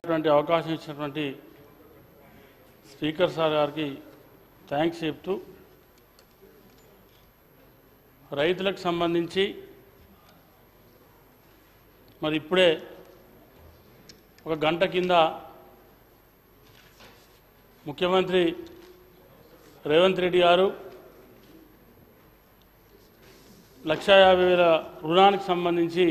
అవకాశం ఇచ్చినటువంటి speaker sir గారికి థ్యాంక్స్ చెప్తూ రైతులకు సంబంధించి మరి ఇప్పుడే ఒక గంట కింద ముఖ్యమంత్రి రేవంత్ రెడ్డి గారు 1,50,000 రుణానికి సంబంధించి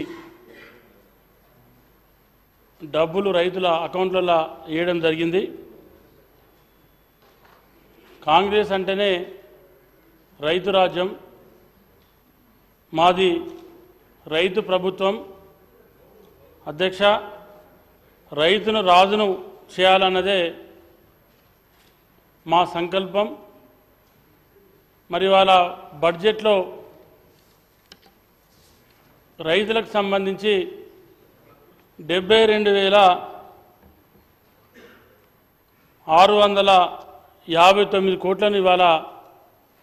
డబ్బులు రైతుల అకౌంట్లలో వేయడం జరిగింది. కాంగ్రెస్ అంటేనే రైతు రాజ్యం, మాది రైతు ప్రభుత్వం. అధ్యక్ష, రైతును రాజును చేయాలన్నదే మా సంకల్పం. మరి వాళ్ళ బడ్జెట్లో రైతులకు సంబంధించి 72,659 కోట్లను ఇవాళ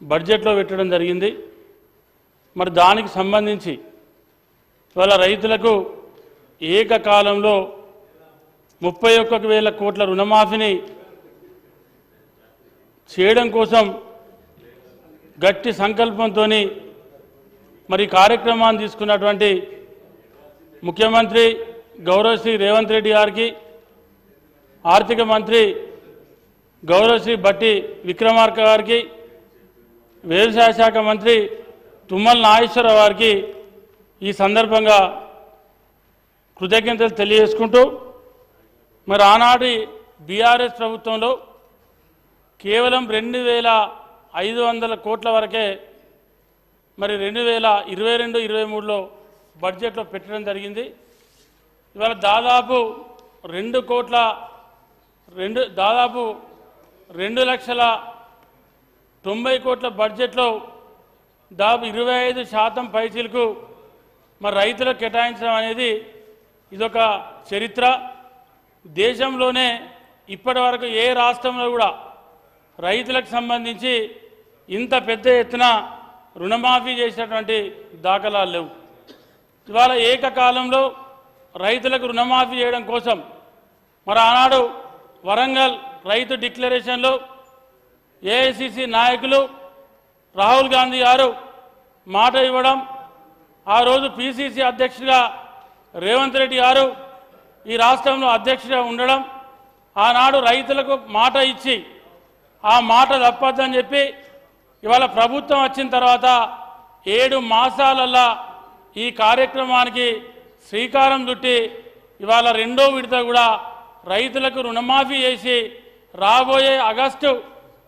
బడ్జెట్లో పెట్టడం జరిగింది. మరి దానికి సంబంధించి ఇవాళ రైతులకు ఏకకాలంలో 31,000 కోట్ల రుణమాఫీని చేయడం కోసం గట్టి సంకల్పంతో మరి కార్యక్రమాన్ని తీసుకున్నటువంటి ముఖ్యమంత్రి గౌరవశ్రీ రేవంత్ రెడ్డి గారికి, ఆర్థిక మంత్రి గౌరవశ్రీ బట్టి విక్రమార్క గారికి, వ్యవసాయ శాఖ మంత్రి తుమ్మల నాగేశ్వరరావు గారికి ఈ సందర్భంగా కృతజ్ఞతలు తెలియజేసుకుంటూ, మరి ఆనాటి బీఆర్ఎస్ ప్రభుత్వంలో కేవలం 2,500 కోట్ల వరకే మరి 2022-23లో బడ్జెట్లో పెట్టడం జరిగింది. ఇవాళ దాదాపు 2,90,00,000 కోట్ల బడ్జెట్లో దాదాపు 25% పైసలకు మరి రైతులకు కేటాయించడం అనేది ఇదొక చరిత్ర. దేశంలోనే ఇప్పటి వరకు ఏ రాష్ట్రంలో కూడా రైతులకు సంబంధించి ఇంత పెద్ద ఎత్తున రుణమాఫీ చేసినటువంటి దాఖలాలు లేవు. ఇవాళ ఏకకాలంలో రైతులకు రుణమాఫీ చేయడం కోసం మరి ఆనాడు వరంగల్ రైతు డిక్లరేషన్లో ఏఐసిసి నాయకులు రాహుల్ గాంధీ గారు మాట ఇవ్వడం, ఆ రోజు పిసిసి అధ్యక్షుడిగా రేవంత్ రెడ్డి గారు ఈ రాష్ట్రంలో అధ్యక్షుడిగా ఉండడం, ఆనాడు రైతులకు మాట ఇచ్చి ఆ మాట తప్పొద్దని చెప్పి ఇవాళ ప్రభుత్వం వచ్చిన తర్వాత 7 మాసాలల్లా ఈ కార్యక్రమానికి శ్రీకారం చుట్టి ఇవాళ 2వ విడత కూడా రైతులకు రుణమాఫీ చేసి రాబోయే ఆగస్టు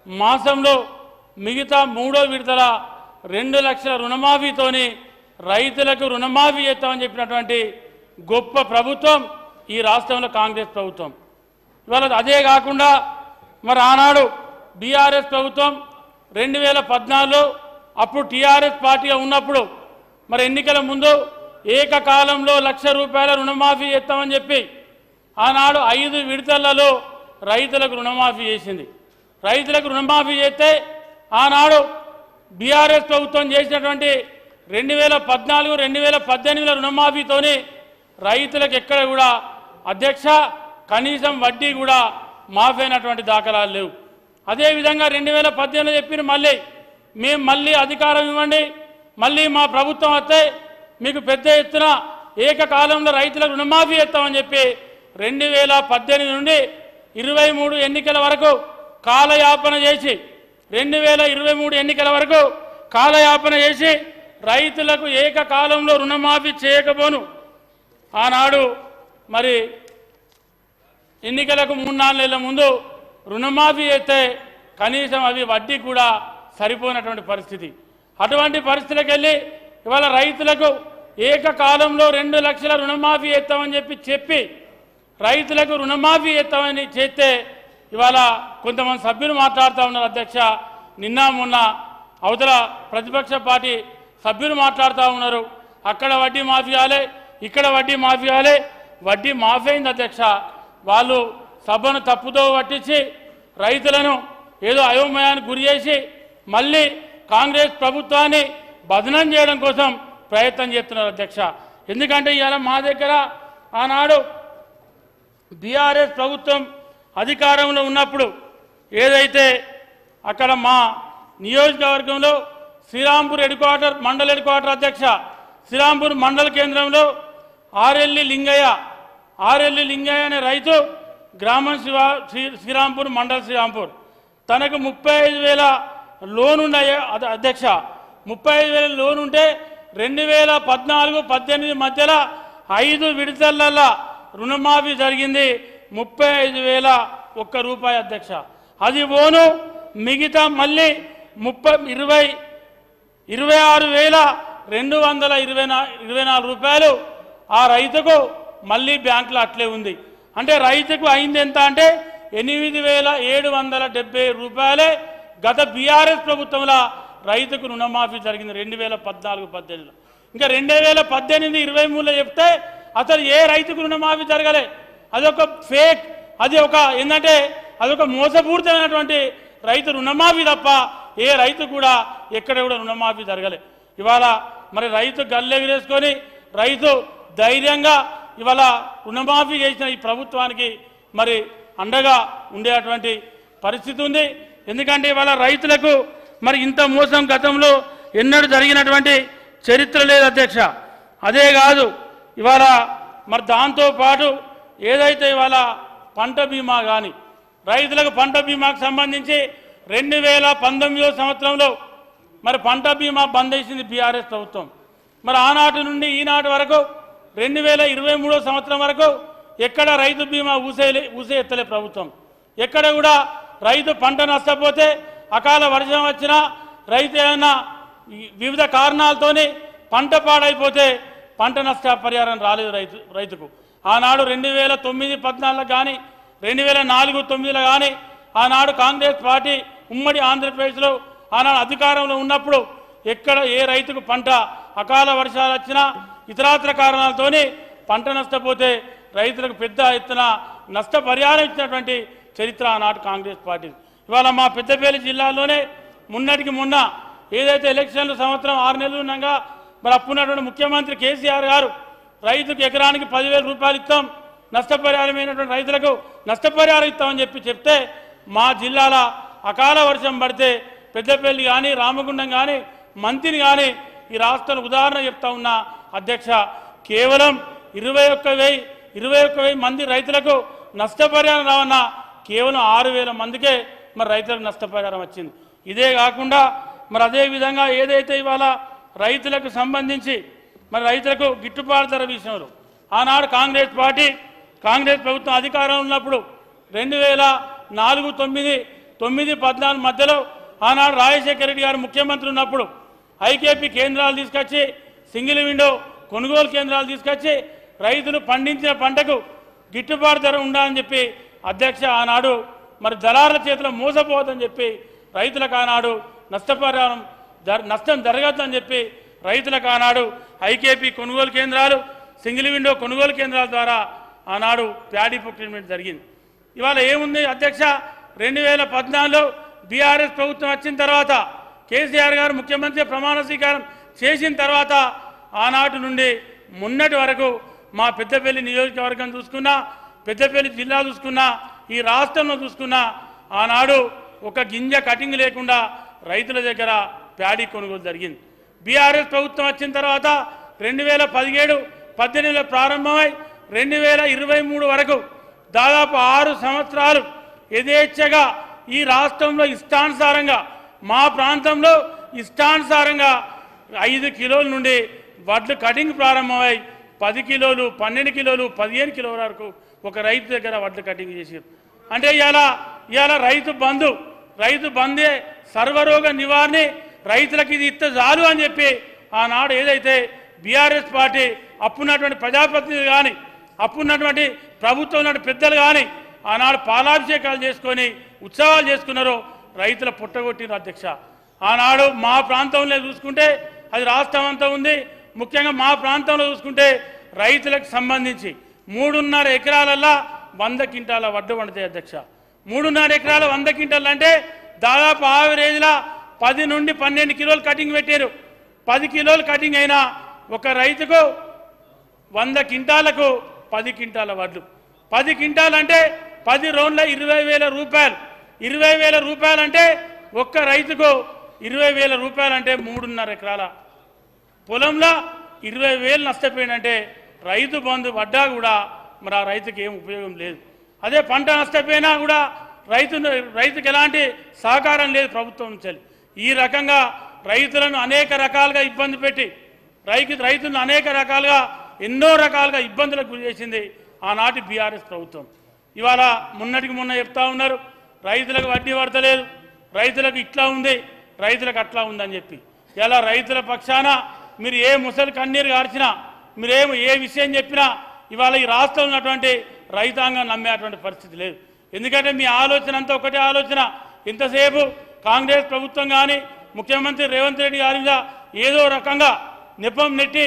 మాసంలో మిగతా 3వ విడతల 2 లక్షల రుణమాఫీతోని రైతులకు రుణమాఫీ చేస్తామని చెప్పినటువంటి గొప్ప ప్రభుత్వం ఈ రాష్ట్రంలో కాంగ్రెస్ ప్రభుత్వం. ఇవాళ అదే కాకుండా మరి ఆనాడు బీఆర్ఎస్ ప్రభుత్వం 2014లో అప్పుడు టీఆర్ఎస్ పార్టీగా ఉన్నప్పుడు మరి ఎన్నికల ముందు ఏకకాలంలో ₹1,00,000 రుణమాఫీ చేస్తామని చెప్పి ఆనాడు 5 విడతలలో రైతులకు రుణమాఫీ చేసింది. రైతులకు రుణమాఫీ చేస్తే ఆనాడు బీఆర్ఎస్ ప్రభుత్వం చేసినటువంటి 2014-2018 రుణమాఫీతోని రైతులకు ఎక్కడ కూడా అధ్యక్ష కనీసం వడ్డీ కూడా మాఫీ అయినటువంటి దాఖలాలు లేవు. అదేవిధంగా 2018 చెప్పిన మేము మళ్ళీ అధికారం ఇవ్వండి, మళ్ళీ మా ప్రభుత్వం వస్తే మీకు పెద్ద ఎత్తున ఏకకాలంలో రైతులకు రుణమాఫీ చేస్తామని చెప్పి 2018 నుండి 23 ఎన్నికల వరకు కాలయాపన చేసి 2023 ఎన్నికల వరకు కాలయాపన చేసి రైతులకు ఏకకాలంలో రుణమాఫీ చేయకపోను ఆనాడు మరి ఎన్నికలకు 3-4 నెలల ముందు రుణమాఫీ చేస్తే కనీసం అవి వడ్డీ కూడా సరిపోయినటువంటి పరిస్థితి. అటువంటి పరిస్థితులకు వెళ్ళి ఇవాళ రైతులకు ఏకకాలంలో 2 లక్షల రుణమాఫీ చేస్తామని చెప్పి రైతులకు రుణమాఫీ చేస్తామని చేస్తే ఇవాళ కొంతమంది సభ్యులు మాట్లాడుతూ ఉన్నారు. అధ్యక్ష, నిన్న మొన్న అవతల ప్రతిపక్ష పార్టీ సభ్యులు మాట్లాడుతూ ఉన్నారు, అక్కడ వడ్డీ మాఫీ కాలే, ఇక్కడ వడ్డీ మాఫీ కాలే. వడ్డీ మాఫీ అయింది అధ్యక్ష. వాళ్ళు సభను తప్పుదో పట్టించి రైతులను ఏదో అయోమయానికి గురి చేసి మళ్ళీ కాంగ్రెస్ ప్రభుత్వాన్ని బదనం చేయడం కోసం ప్రయత్నం చేస్తున్నారు అధ్యక్ష. ఎందుకంటే ఇవాళ మా దగ్గర ఆనాడు బీఆర్ఎస్ ప్రభుత్వం అధికారంలో ఉన్నప్పుడు ఏదైతే అక్కడ మా నియోజకవర్గంలో శ్రీరాంపూర్ మండల హెడ్ క్వార్టర్ అధ్యక్ష శ్రీరాంపూర్ మండల కేంద్రంలో ఆరెల్లి లింగయ్య అనే రైతు గ్రామం శ్రీరాంపూర్ మండల శ్రీరాంపూర్ తనకు 35,000 లోన్ ఉన్నాయి అధ్యక్ష. 35,000 లోన్ ఉంటే 2014-18 మధ్యలో 5 విడతలలో రుణమాఫీ జరిగింది. 35,000 రూపాయి అధ్యక్ష. అది ఓను మిగతా మళ్ళీ 26,224 రూపాయలు ఆ రైతుకు మళ్ళీ బ్యాంకులో అట్లే ఉంది. అంటే రైతుకు అయింది ఎంత అంటే 8,770 రూపాయలే గత బీఆర్ఎస్ ప్రభుత్వంలో రైతుకు రుణమాఫీ జరిగింది 2014-18లో. ఇంకా 2018-23లో చెప్తే అసలు ఏ రైతుకు రుణమాఫీ జరగలే. అదొక ఫేక్, అది ఒక ఏంటంటే అదొక మోసపూరితమైనటువంటి రైతు రుణమాఫీ తప్ప ఏ రైతు కూడా ఎక్కడ కూడా రుణమాఫీ జరగలే. ఇవాళ మరి రైతు గల్లెగిరేసుకొని రైతు ధైర్యంగా ఇవాళ రుణమాఫీ చేసిన ఈ ప్రభుత్వానికి మరి అండగా ఉండేటువంటి పరిస్థితి ఉంది. ఎందుకంటే ఇవాళ రైతులకు మరి ఇంత మోసం గతంలో ఎన్నడూ జరిగినటువంటి చరిత్ర లేదు అధ్యక్ష. అదే కాదు ఇవాళ మరి దాంతోపాటు ఏదైతే ఇవాళ పంట బీమా కానీ రైతులకు పంట బీమాకు సంబంధించి 2019 సంవత్సరంలో మరి పంట బీమా బంద్ చేసింది బీఆర్ఎస్ ప్రభుత్వం. మరి ఆనాటి నుండి ఈనాటి వరకు 2023 సంవత్సరం వరకు ఎక్కడ రైతు బీమా ఊసే ఎత్తలే ప్రభుత్వం. ఎక్కడ కూడా రైతు పంట నష్టపోతే అకాల వర్షం వచ్చినా రైతు ఏదైనా వివిధ కారణాలతోని పంట పాడైపోతే పంట నష్ట పరిహారం రాలేదు రైతుకు. ఆనాడు 2009-14 కానీ 2004-9లో కానీ ఆనాడు కాంగ్రెస్ పార్టీ ఉమ్మడి ఆంధ్రప్రదేశ్లో ఆనాడు అధికారంలో ఉన్నప్పుడు ఎక్కడ ఏ రైతుకు పంట అకాల వర్షాలు వచ్చినా ఇతరాతర కారణాలతోని పంట నష్టపోతే రైతులకు పెద్ద ఎత్తున నష్టపరిహారం ఇచ్చినటువంటి చరిత్ర ఆనాడు కాంగ్రెస్ పార్టీ. ఇవాళ మా పెద్దపల్లి జిల్లాలోనే మొన్నటికి మొన్న ఏదైతే ఎలక్షన్లు సంవత్సరం 6 నెలలు ఉండగా మరి అప్పున్నటువంటి ముఖ్యమంత్రి కేసీఆర్ గారు రైతుకు ఎకరానికి 10,000 రూపాయలు ఇస్తాం, నష్టపరిహారమైనటువంటి రైతులకు నష్టపరిహారం ఇస్తామని చెప్తే మా జిల్లాల అకాల వర్షం పడితే పెద్దపల్లి కానీ రామగుండం కానీ మంతిని కానీ ఈ రాష్ట్రంలో ఉదాహరణ చెప్తా ఉన్న అధ్యక్ష కేవలం 21,000 మంది రైతులకు నష్టపరిహారం రావన్న కేవలం 6,000 మందికే మరి రైతులకు నష్టపరిహారం వచ్చింది. ఇదే కాకుండా మరి అదేవిధంగా ఏదైతే ఇవాళ రైతులకు సంబంధించి మరి రైతులకు గిట్టుబాటు ధర విషయంలో ఆనాడు కాంగ్రెస్ ప్రభుత్వం అధికారంలో ఉన్నప్పుడు 2004-9-14 మధ్యలో ఆనాడు రాజశేఖర రెడ్డి గారు ముఖ్యమంత్రి ఉన్నప్పుడు ఐకేపీ కేంద్రాలు తీసుకొచ్చి సింగిల్ విండో కొనుగోలు కేంద్రాలు తీసుకొచ్చి రైతులు పండించిన పంటకు గిట్టుబాటు ధర ఉండాలని చెప్పి అధ్యక్ష ఆనాడు మరి దళారుల చేతిలో మోసపోవద్దని చెప్పి రైతులకు ఆనాడు నష్టం జరగద్దని చెప్పి రైతులకు ఆనాడు ఐకేపీ కొనుగోలు కేంద్రాలు సింగిల్ విండో కొనుగోలు కేంద్రాల ద్వారా ఆనాడు ప్యాడీ ప్రొక్యూర్మెంట్ జరిగింది. ఇవాళ ఏముంది అధ్యక్ష 2014లో బీఆర్ఎస్ ప్రభుత్వం వచ్చిన తర్వాత కేసీఆర్ గారు ముఖ్యమంత్రి ప్రమాణ స్వీకారం చేసిన తర్వాత ఆనాటి నుండి మొన్నటి వరకు మా పెద్దపల్లి నియోజకవర్గం చూసుకున్నా పెద్దపల్లి జిల్లా చూసుకున్నా ఈ రాష్ట్రంలో చూసుకున్నా ఆనాడు ఒక గింజ కటింగ్ లేకుండా రైతుల దగ్గర ప్యాడీ కొనుగోలు జరిగింది. బీఆర్ఎస్ ప్రభుత్వం వచ్చిన తర్వాత 2017-18లో ప్రారంభమై 2023 వరకు దాదాపు 6 సంవత్సరాలు యథేచ్ఛగా ఈ రాష్ట్రంలో ఇష్టానుసారంగా మా ప్రాంతంలో ఇష్టానుసారంగా 5 కిలోల నుండి వడ్లు కటింగ్ ప్రారంభమై 10 కిలోలు 12 కిలోలు 15 కిలోల వరకు ఒక రైతు దగ్గర వడ్లు కటింగ్ చేశారు. అంటే ఇవాళ రైతు బందే సర్వరోగ నివారణ రైతులకు ఇది ఇస్తే చాలు అని చెప్పి ఆనాడు ఏదైతే బీఆర్ఎస్ పార్టీ అప్పున్నటువంటి ప్రజాప్రతినిధులు కానీ అప్పున్నటువంటి ప్రభుత్వం పెద్దలు కానీ ఆనాడు పాలాభిషేకాలు చేసుకొని ఉత్సవాలు చేసుకున్నారో రైతుల పుట్టగొట్టిన అధ్యక్ష. ఆనాడు మా ప్రాంతంలో చూసుకుంటే అది రాష్ట్రం అంతా ఉంది. ముఖ్యంగా మా ప్రాంతంలో చూసుకుంటే రైతులకు సంబంధించి 3.5 ఎకరాలల్లో 100 క్వింటాల వడ్డు పండుతాయి అధ్యక్ష. 3.5 ఎకరాల 100 క్వింటాలు అంటే దాదాపు ఆవరేజ్లా 10 నుండి 12 కిలోలు కటింగ్ పెట్టారు. 10 కిలోలు కటింగ్ అయినా ఒక రైతుకు 100 క్వింటాలకు 10 క్వింటాల వడ్లు 10 క్వింటాల్ అంటే 10 రౌండ్ల 20,000 రూపాయలు. 20,000 రూపాయలు అంటే ఒక్క రైతుకు 20,000 రూపాయలు అంటే 3.5 ఎకరాల పొలంలో 20,000 నష్టపోయిందంటే రైతు బంధు పడ్డా కూడా మరి ఆ రైతుకి ఏం ఉపయోగం లేదు. అదే పంట నష్టపోయినా కూడా రైతుకి ఎలాంటి సహకారం లేదు ప్రభుత్వం నుంచి. ఈ రకంగా రైతులను అనేక రకాలుగా ఇబ్బంది పెట్టి రైతులను అనేక రకాలుగా ఎన్నో రకాలుగా ఇబ్బందులకు గురి చేసింది ఆనాటి బీఆర్ఎస్ ప్రభుత్వం. ఇవాళ మొన్నటికి మొన్న చెప్తా ఉన్నారు రైతులకు వడ్డీ పడతలేదు, రైతులకు ఇట్లా ఉంది, రైతులకు అట్లా ఉందని చెప్పి. ఇలా రైతుల పక్షాన మీరు ఏ ముసలి కన్నీరు గార్చినా, మీరేమో ఏ విషయం చెప్పినా ఇవాళ ఈ రాష్ట్రంలో ఉన్నటువంటి రైతాంగం నమ్మేటువంటి పరిస్థితి లేదు. ఎందుకంటే మీ ఆలోచన అంతా ఒకటే ఆలోచన. ఇంతసేపు కాంగ్రెస్ ప్రభుత్వం కానీ ముఖ్యమంత్రి రేవంత్ రెడ్డి గారి మీద ఏదో రకంగా నెపం నెట్టి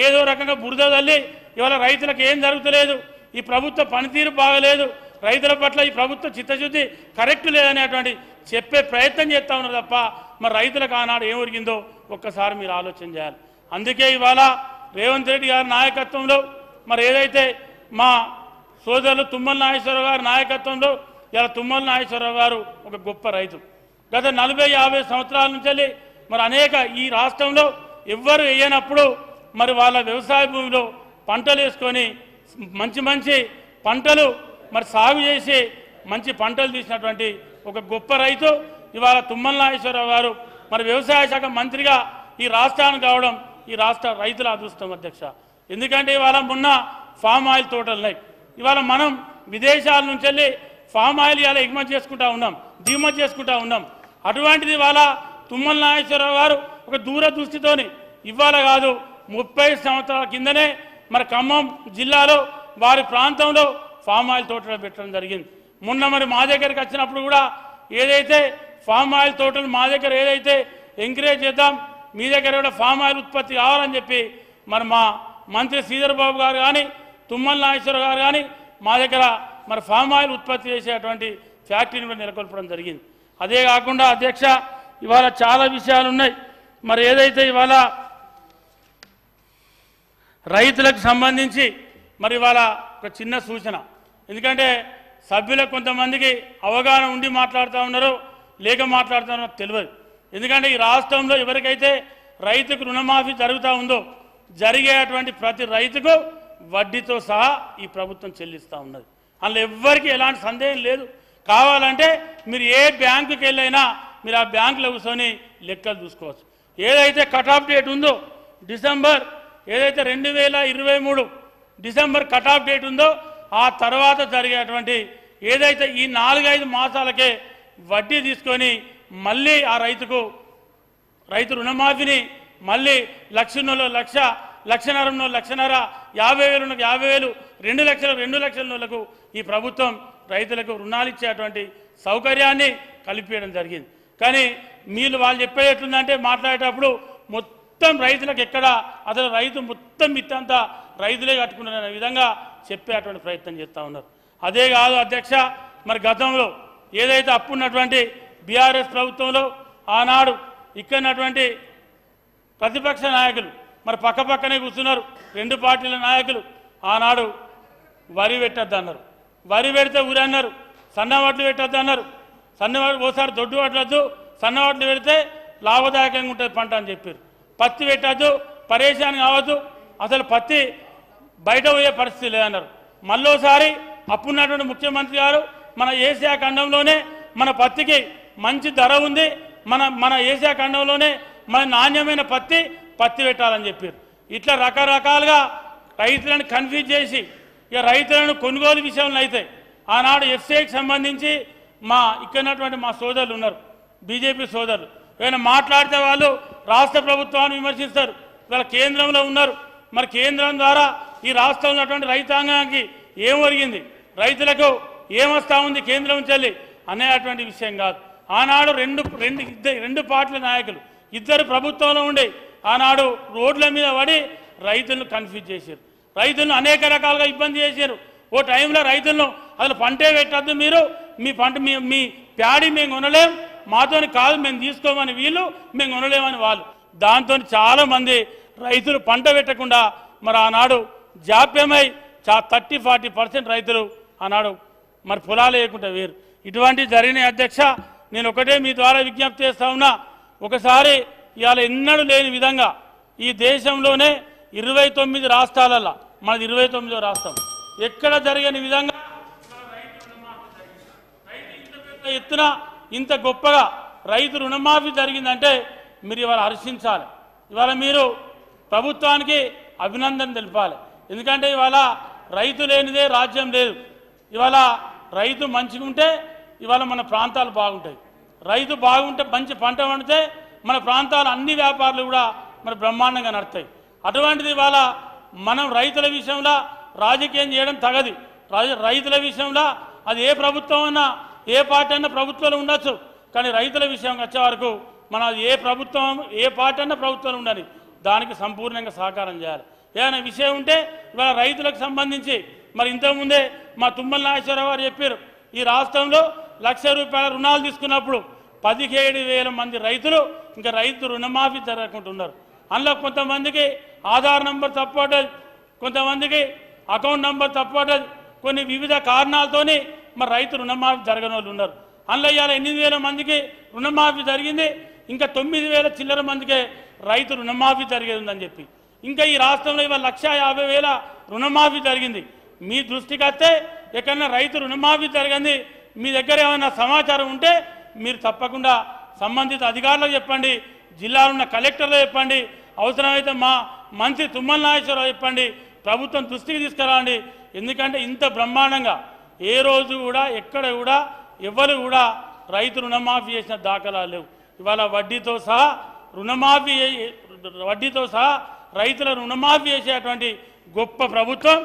ఏదో రకంగా బురద తల్లి ఇవాళ రైతులకు ఏం జరుగుతలేదు, ఈ ప్రభుత్వ పనితీరు బాగలేదు, రైతుల పట్ల ఈ ప్రభుత్వ చిత్తశుద్ధి కరెక్ట్ లేదనేటువంటి చెప్పే ప్రయత్నం చేస్తూ ఉన్నారు తప్ప మరి రైతులకు ఆనాడు ఏం ఒరిగిందో ఒక్కసారి మీరు ఆలోచన చేయాలి. అందుకే ఇవాళ రేవంత్ రెడ్డి గారి నాయకత్వంలో మరి ఏదైతే మా సోదరులు తుమ్మల నాగేశ్వరరావు గారి నాయకత్వంలో ఇలా తుమ్మల నాగేశ్వరరావు గారు ఒక గొప్ప రైతు. గత 40-50 సంవత్సరాల నుంచి మరి అనేక ఈ రాష్ట్రంలో ఎవ్వరు వేయనప్పుడు మరి వాళ్ళ వ్యవసాయ భూమిలో పంటలు వేసుకొని మంచి పంటలు మరి సాగు చేసి మంచి పంటలు తీసినటువంటి ఒక గొప్ప రైతు ఇవాళ తుమ్మల నాగేశ్వరరావు గారు మరి వ్యవసాయ శాఖ మంత్రిగా ఈ రాష్ట్రానికి కావడం ఈ రాష్ట్ర రైతుల అదృష్టం అధ్యక్ష. ఎందుకంటే ఇవాళ మొన్న ఫామ్ ఆయిల్ తోటలు ఉన్నాయి. ఇవాళ మనం విదేశాల నుంచి వెళ్ళి ఫామ్ ఆయిల్ ఇవాళ ఎగుమతి చేసుకుంటా ఉన్నాం, దిగుమతి చేసుకుంటా ఉన్నాం. అటువంటిది ఇవాళ తుమ్మల నాగేశ్వరరావు గారు ఒక దూరదృష్టితోని ఇవాళ కాదు 30 సంవత్సరాల కిందనే మరి ఖమ్మం జిల్లాలో వారి ప్రాంతంలో ఫామ్ ఆయిల్ తోటలు పెట్టడం జరిగింది. మొన్న మరి మా దగ్గరికి వచ్చినప్పుడు కూడా ఏదైతే ఫామ్ ఆయిల్ తోటలు మా దగ్గర ఏదైతే ఎంకరేజ్ చేద్దాం, మీ దగ్గర కూడా ఫామ్ ఆయిల్ ఉత్పత్తి కావాలని చెప్పి మరి మా మంత్రి శ్రీధర్ బాబు గారు కానీ తుమ్మల నాగేశ్వరరావు గారు కానీ మా దగ్గర మరి ఫామ్ ఆయిల్ ఉత్పత్తి చేసేటువంటి ఫ్యాక్టరీని కూడా నెలకొల్పడం జరిగింది. అదే కాకుండా అధ్యక్ష ఇవాళ చాలా విషయాలు ఉన్నాయి. మరి ఏదైతే ఇవాళ రైతులకు సంబంధించి మరి ఇవాళ ఒక చిన్న సూచన, ఎందుకంటే సభ్యులకు కొంతమందికి అవగాహన ఉండి మాట్లాడుతూ ఉన్నారో లేక మాట్లాడుతున్నారో తెలియదు. ఎందుకంటే ఈ రాష్ట్రంలో ఎవరికైతే రైతుకు రుణమాఫీ జరుగుతూ ఉందో జరిగేటువంటి ప్రతి రైతుకు వడ్డీతో సహా ఈ ప్రభుత్వం చెల్లిస్తూ ఉన్నది. అందులో ఎవ్వరికి ఎలాంటి సందేహం లేదు. కావాలంటే మీరు ఏ బ్యాంకుకి వెళ్ళైనా మీరు ఆ బ్యాంకులో కూర్చొని లెక్కలు చూసుకోవచ్చు. ఏదైతే కట్ ఆఫ్ డేట్ ఉందో డిసెంబర్ ఏదైతే 2023 డిసెంబర్ కట్ ఆఫ్ డేట్ ఉందో ఆ తర్వాత జరిగేటువంటి ఏదైతే ఈ 4-5 మాసాలకే వడ్డీ తీసుకొని మళ్ళీ ఆ రైతు రుణమాఫీని మళ్ళీ 1,00,000 లక్ష, 1,50,000 1,50,000, 50,000 50,000, 2 లక్షలు 2 లక్షల ఈ ప్రభుత్వం రైతులకు రుణాలు ఇచ్చేటువంటి సౌకర్యాన్ని కల్పించడం జరిగింది. కానీ వాళ్ళు చెప్పేది ఎట్లుందంటే మాట్లాడేటప్పుడు మొత్తం రైతులకు ఎక్కడ అసలు రైతు మొత్తం మిత్తంతా రైతులే కట్టుకున్న విధంగా చెప్పేటువంటి ప్రయత్నం చేస్తూ ఉన్నారు. అదే కాదు అధ్యక్ష, మరి గతంలో ఏదైతే అప్పున్నటువంటి బీఆర్ఎస్ ప్రభుత్వంలో ఆనాడు ఇక్కడటువంటి ప్రతిపక్ష నాయకులు మరి పక్కపక్కనే కూర్చున్నారు 2 పార్టీల నాయకులు. ఆనాడు వరి పెట్టద్దు అన్నారు, వరి పెడితే ఊరి అన్నారు, సన్నవడ్లు పెట్టద్దు అన్నారు, సన్నవడ్లు ఓసారి దొడ్డు వడ్లద్దు, సన్నవడ్లు పెడితే లాభదాయకంగా ఉంటుంది పంట అని చెప్పారు. పత్తి పెట్టద్దు, పరేషాన్ కావద్దు, అసలు పత్తి బయట పోయే పరిస్థితి లేదన్నారు. మళ్ళోసారి అప్పుడున్నటువంటి ముఖ్యమంత్రి గారు మన ఏషియా ఖండంలోనే మన పత్తికి మంచి ధర ఉంది, మన ఏషియా ఖండంలోనే మన నాణ్యమైన పత్తి పెట్టాలని చెప్పారు. ఇట్లా రకరకాలుగా రైతులను కన్ఫ్యూజ్ చేసి ఇక రైతులను కొనుగోలు విషయంలో అయితే ఆనాడు ఎఫ్సీఐకి సంబంధించి ఇక్కడటువంటి మా సోదరులు ఉన్నారు, బీజేపీ సోదరులు. ఏమైనా మాట్లాడితే వాళ్ళు రాష్ట్ర ప్రభుత్వాన్ని విమర్శిస్తారు. ఇవాళ కేంద్రంలో ఉన్నారు, మరి కేంద్రం ద్వారా ఈ రాష్ట్రంలో ఉన్నటువంటి రైతాంగానికి ఏం ఒరిగింది, రైతులకు ఏమొస్తా ఉంది కేంద్రం నుంచి అనేటువంటి విషయం కాదు. ఆనాడు రెండు పార్టీల నాయకులు ఇద్దరు ప్రభుత్వంలో ఉండి ఆనాడు రోడ్ల మీద పడి రైతులను కన్ఫ్యూజ్ చేశారు, రైతులను అనేక రకాలుగా ఇబ్బంది చేశారు. ఓ టైంలో రైతులను అసలు పంటే పెట్టద్దు, మీరు మీ పంట మీ ప్యాడీ మేము కొనలేం, మాతోని కాదు మేము తీసుకోమని వీళ్ళు, మేము కొనలేమని వాళ్ళు. దాంతో చాలామంది రైతులు పంట పెట్టకుండా మరి ఆనాడు జాప్యమై 30-40% రైతులు ఆనాడు మరి పొలాలు వేయకుండా వేరు. ఇటువంటి జరిగిన అధ్యక్ష, నేను ఒకటే మీ ద్వారా విజ్ఞప్తి చేస్తా ఉన్నా. ఒకసారి ఇవాళ ఎన్నడూ లేని విధంగా ఈ దేశంలోనే 29 రాష్ట్రాలలో మనది 29వ రాష్ట్రం, ఎక్కడ జరిగిన విధంగా ఇంత పెద్ద ఎత్తున ఇంత గొప్పగా రైతు రుణమాఫీ జరిగిందంటే మీరు ఇవాళ హర్షించాలి. ఇవాళ మీరు ప్రభుత్వానికి అభినందన తెలపాలి. ఎందుకంటే ఇవాళ రైతు లేనిదే రాజ్యం లేదు. ఇవాళ రైతు మంచిగా ఉంటే ఇవాళ మన ప్రాంతాలు బాగుంటాయి. రైతు బాగుంటే మంచి పంట పండితే మన ప్రాంతాలు అన్ని వ్యాపారాలు కూడా మరి బ్రహ్మాండంగా నడుస్తాయి. అటువంటిది ఇవాళ మనం రైతుల విషయంలో రాజకీయం చేయడం తగది. రైతుల విషయంలో అది ఏ ప్రభుత్వం అన్నా ఏ పార్టీ అన్నా ప్రభుత్వంలో ఉండొచ్చు, కానీ రైతుల విషయం వచ్చే వరకు మన ఏ ప్రభుత్వం ఏ పార్టీ అన్నా ప్రభుత్వంలో ఉండాలి, దానికి సంపూర్ణంగా సహకారం చేయాలి. ఏదైనా విషయం ఉంటే ఇవాళ రైతులకు సంబంధించి మరి ఇంతకుముందే మా తుమ్మల నాగేశ్వరరావు గారు చెప్పారు, ఈ రాష్ట్రంలో ₹1,00,000 రుణాలు తీసుకున్నప్పుడు 17,000 మంది రైతులు ఇంకా రైతు రుణమాఫీ జరగకుంటున్నారు. అందులో కొంతమందికి ఆధార్ నంబర్ తప్పటది, కొంతమందికి అకౌంట్ నంబర్ తప్పటది, కొన్ని వివిధ కారణాలతోని మరి రైతు రుణమాఫీ జరగని వాళ్ళు ఉన్నారు. అందులో ఇవాళ 8,000 మందికి రుణమాఫీ జరిగింది, ఇంకా 9,000 చిల్లర మందికే రైతు రుణమాఫీ జరిగేది ఉందని చెప్పి, ఇంకా ఈ రాష్ట్రంలో ఇవాళ 1,50,000 రుణమాఫీ జరిగింది. మీ దృష్టికి వస్తే ఎక్కడన్నా రైతు రుణమాఫీ జరిగింది మీ దగ్గర ఏమైనా సమాచారం ఉంటే మీరు తప్పకుండా సంబంధిత అధికారులకు చెప్పండి, జిల్లాలో ఉన్న కలెక్టర్లు చెప్పండి, అవసరమైతే మా మంత్రి తుమ్మల నాగేశ్వరరావు చెప్పండి, ప్రభుత్వం దృష్టికి తీసుకురండి. ఎందుకంటే ఇంత బ్రహ్మాండంగా ఏ రోజు కూడా ఎక్కడ కూడా ఎవరు కూడా రైతు రుణమాఫీ చేసిన దాఖలాలు లేవు. ఇవాళ వడ్డీతో సహా రైతుల రుణమాఫీ చేసేటువంటి గొప్ప ప్రభుత్వం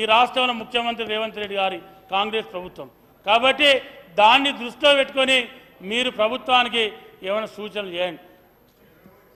ఈ రాష్ట్రంలో ముఖ్యమంత్రి రేవంత్ రెడ్డి గారి కాంగ్రెస్ ప్రభుత్వం. కాబట్టి దాన్ని దృష్టిలో పెట్టుకొని మీరు ప్రభుత్వానికి ఏమైనా సూచనలు చేయండి.